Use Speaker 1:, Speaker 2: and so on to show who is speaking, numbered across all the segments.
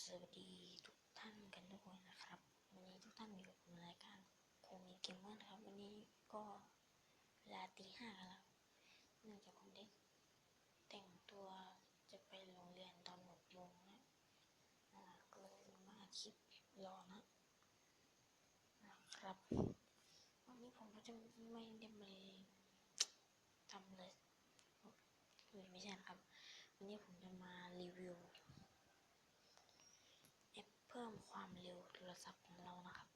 Speaker 1: สวัสดีทุกท่านกันทุกคนนะครับวันนี้ทุกท่านอยู่กับรายการคงมีเกมเมอร์นะครับวันนี้ก็เวลาตี 5แล้วเนื่องจากผมได้แต่งตัวจะไปโรงเรียนตอน6 โมงก็เลยมาอัดคลิปรอนะครับวันนี้ผมก็จะไม่ได้มาทำเลยไม่ใช่นะครับวันนี้ผมจะมารีวิวแอปเพิ่มความเร็วโทรศัพท์ของเรานะครับ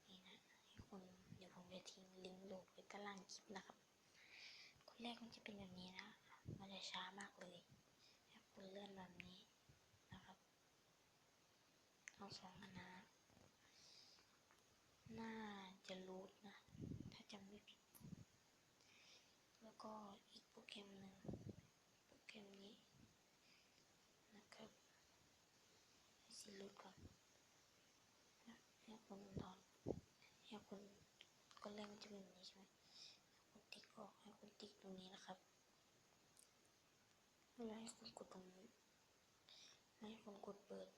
Speaker 1: นี่นะให้คุณเดี๋ยวผมจะทิ้งลิงก์โหลดไว้ใต้ล่างคลิปนะครับคนแรกมันจะเป็นแบบนี้นะมันจะช้ามากเลยให้คุณเลื่อนแบบนี้นะครับทั้งสองอันนะน่าจะรูทนะถ้าจำไม่ผิดแล้วก็อีกโปรแกรมหนึ่งโปรแกรมนี้นะครับให้ซีรูทก่อนนะให้คุณถอนให้คุณก็แรกมันจะเป็นแบบนี้ใช่ไหมคุณติ๊กออกให้คุณติ๊กตรงนี้นะครับแล้วให้คุณกดตรงนี้ให้คุณกดเปิด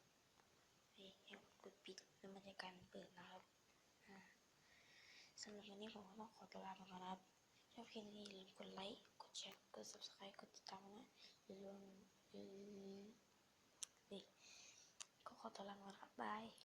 Speaker 1: ให้คุณกดปิดแล้วมันจะกลายเป็นเปิดนะครับสำหรับวันนี้ผมก็ต้องขอตัวลาไปก่อนนะครับชอบคลิปนี้อย่าลืมกดไลค์กดแชร์กด subscribe กดติดตามนะอย่าลืมก็ขอตัวลาไปก่อนครับบาย